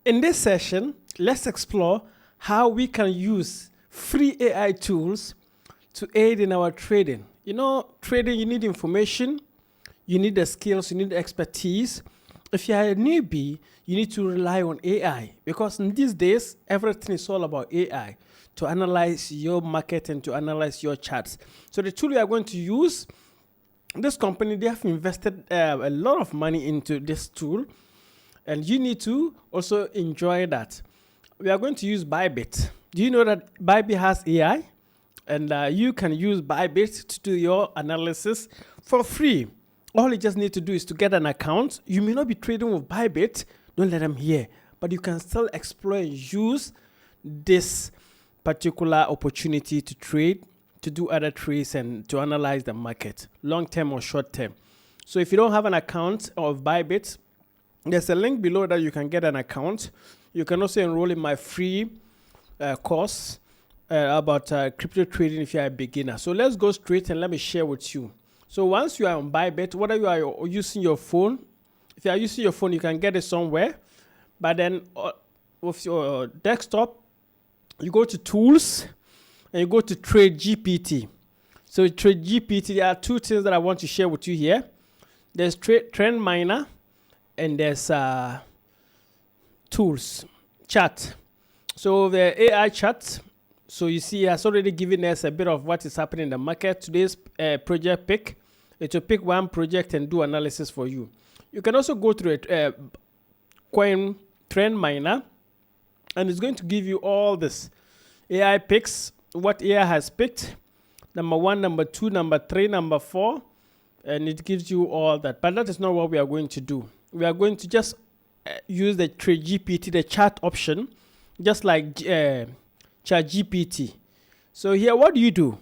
In this session, let's explore how we can use free AI tools to aid in our trading. You know, trading, you need information, you need the skills, you need the expertise. If you are a newbie, you need to rely on AI because in these days, everything is all about AI to analyze your market and to analyze your charts. So the tool we are going to use, this company, they have invested a lot of money into this tool, and you need to also enjoy that. We are going to use Bybit. Do you know that Bybit has AI? And you can use Bybit to do your analysis for free. All you just need to do is to get an account. You may not be trading with Bybit, don't let them hear, but you can still explore and use this particular opportunity to trade, to do other trades, and to analyze the market, long term or short term. So if you don't have an account of Bybit, there's a link below that you can get an account. You can also enroll in my free course about crypto trading if you are a beginner. So let's go straight and let me share with you. So once you are on Bybit, whether you are using your phone, if you are using your phone, you can get it somewhere. But then with your desktop, you go to Tools and you go to Trade GPT. So Trade GPT, there are two things that I want to share with you here. There's Trend Miner and there's Tools, Chat. So the AI chat, so you see, it has already given us a bit of what is happening in the market. Today's project pick, it will pick one project and do analysis for you. You can also go to a coin Trend Miner, and it's going to give you all this AI picks, what AI has picked, number 1, number 2, number 3, number 4, and it gives you all that. But that is not what we are going to do. We are going to just use the Trade GPT, the chat option, just like Chat GPT. So here, what do you do?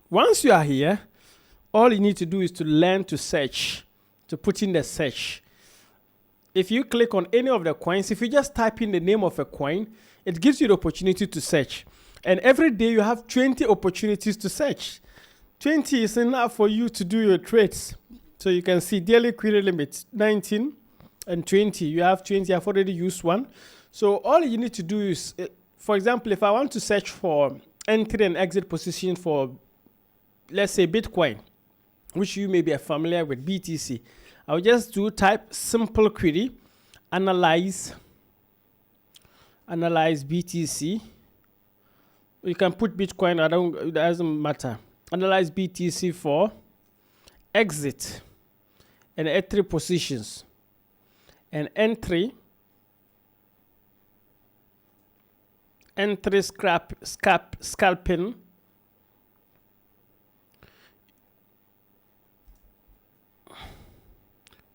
Once you are here, all you need to do is to learn to search, to put in the search. If you click on any of the coins, if you just type in the name of a coin, it gives you the opportunity to search. And every day you have 20 opportunities to search. 20 is enough for you to do your trades. So you can see daily query limit 19 and 20. You have 20, I've already used one. So all you need to do is, for example, if I want to search for entry and exit position for, let's say, Bitcoin, which you may be familiar with, BTC, I'll just type simple query, analyze BTC. You can put Bitcoin, it doesn't matter. Analyze BTC for exit and entry positions and entry scalping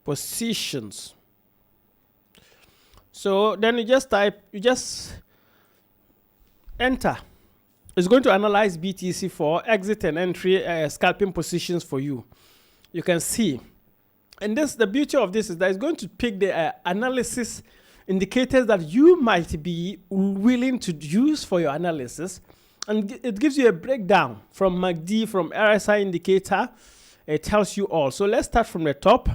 positions. So then you just enter. It's going to analyze BTC for exit and entry scalping positions for you. You can see. And this, the beauty of this is that it's going to pick the analysis indicators that you might be willing to use for your analysis. And it gives you a breakdown from MACD, from RSI indicator. It tells you all. So let's start from the top.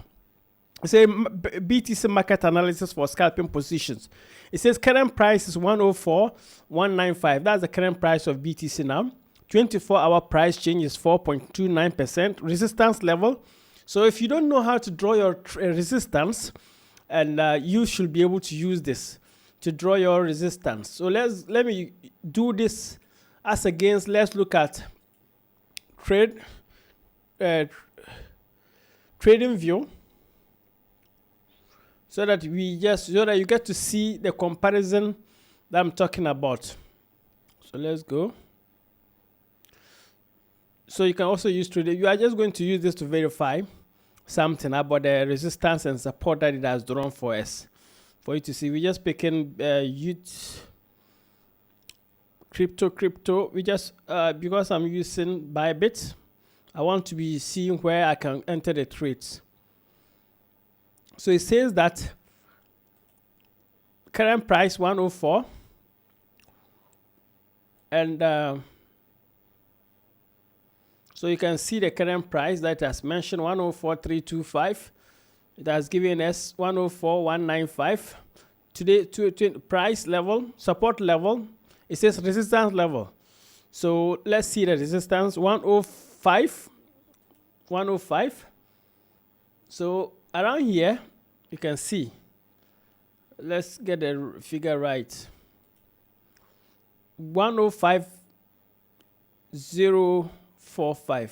Say BTC market analysis for scalping positions. It says current price is 104,195. That's the current price of BTC now. 24-hour price change is 4.29%. Resistance level. So if you don't know how to draw your resistance, and you should be able to use this to draw your resistance. So let me do this as against. Let's look at trading view. So that you get to see the comparison that I'm talking about. So let's go. So you can also use trading. You are just going to use this to verify something about the resistance and support that it has drawn for us. For you to see, we just picking crypto. We just because I'm using Bybit, I want to be seeing where I can enter the trades. So it says that current price 104 and so you can see the current price that has mentioned 104,325. It has given us 104,195 today to price level, support level. It says resistance level. So let's see the resistance 105. 105. So around here you can see. Let's get the figure right. 105.045.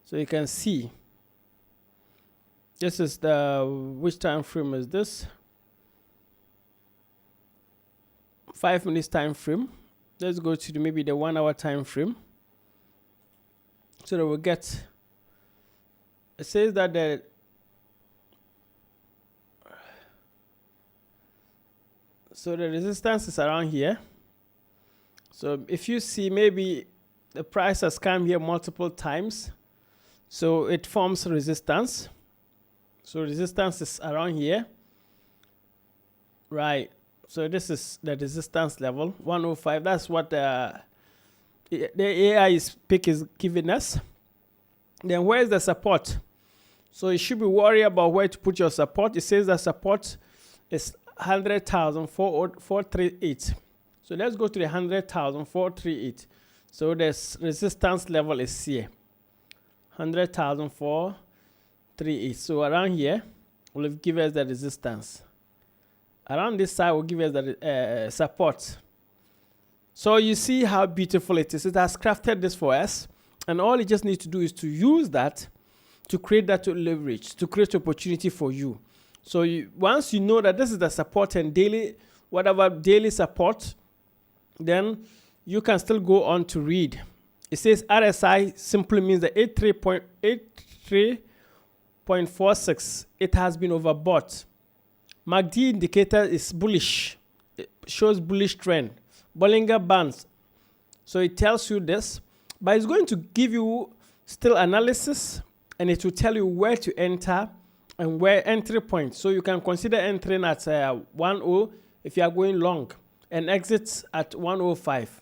So you can see this is the, which time frame is this? 5 minutes time frame. Let's go to maybe the 1 hour time frame. So that we'll get, it says that the resistance is around here. So if you see, maybe the price has come here multiple times, so it forms resistance. So resistance is around here, right? So this is the resistance level 105. That's what the AI pick is giving us. Then where is the support? So you should be worried about where to put your support. It says the support is 100,438. So let's go to the 100,438. So this resistance level is here, 100,438. So around here will give us the resistance. Around this side will give us the support. So you see how beautiful it is. It has crafted this for us, and all you just need to do is to use that to create that leverage, to create opportunity for you. So once you know that this is the support and daily, whatever daily support, then you can still go on to read. It says RSI simply means the 83.46. It has been overbought. MACD indicator is bullish. It shows bullish trend. Bollinger Bands. So it tells you this, but it's going to give you still analysis, and it will tell you where to enter and where entry point. So you can consider entering at 10 if you are going long, and exit at 105.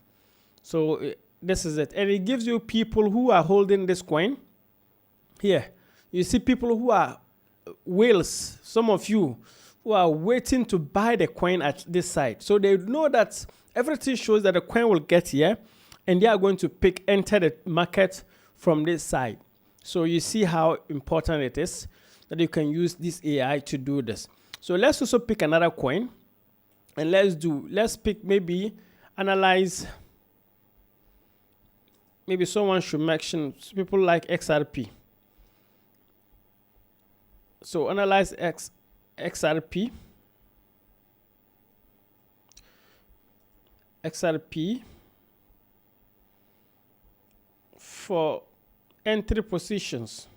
So this is it. And it gives you people who are holding this coin. Here, you see people who are whales, some of you who are waiting to buy the coin at this side. So they know that everything shows that the coin will get here, and they are going to enter the market from this side. So you see how important it is that you can use this AI to do this. So let's also pick another coin, and let's pick, maybe analyze, maybe someone should mention people like XRP. So analyze XRP for entry positions.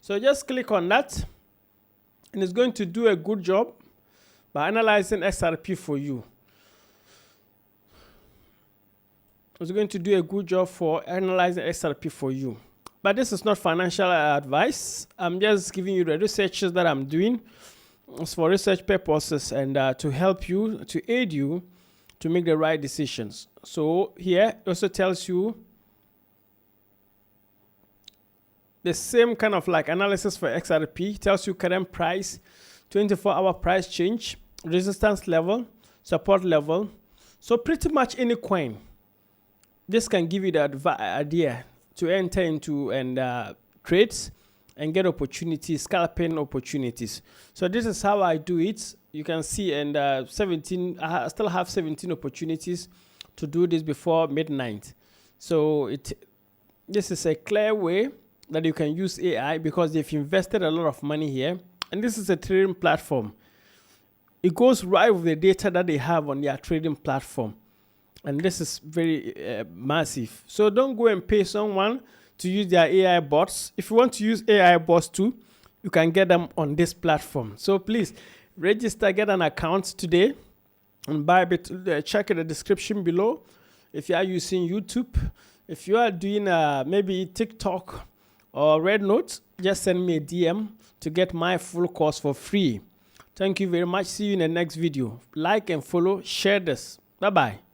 So just click on that, and it's going to do a good job by analyzing XRP for you. It's going to do a good job for analyzing XRP for you. But this is not financial advice. I'm just giving you the researches that I'm doing. It's for research purposes and to help you, to aid you to make the right decisions. So here it also tells you the same kind of like analysis for XRP. It tells you current price, 24-hour price change, resistance level, support level. So pretty much any coin, this can give you the idea to enter into and trades and get opportunities, scalping opportunities. So this is how I do it. You can see, and I still have 17 opportunities to do this before midnight. So this is a clear way that you can use AI, because they've invested a lot of money here, and this is a trading platform. It goes right with the data that they have on their trading platform, and this is very massive. So don't go and pay someone to use their AI bots. If you want to use AI bots too, you can get them on this platform. So please register, get an account today, and check in the description below. If you are using YouTube, if you are doing maybe TikTok or Red Note, just send me a DM to get my full course for free. Thank you very much. See you in the next video. Like and follow, share this. Bye-bye.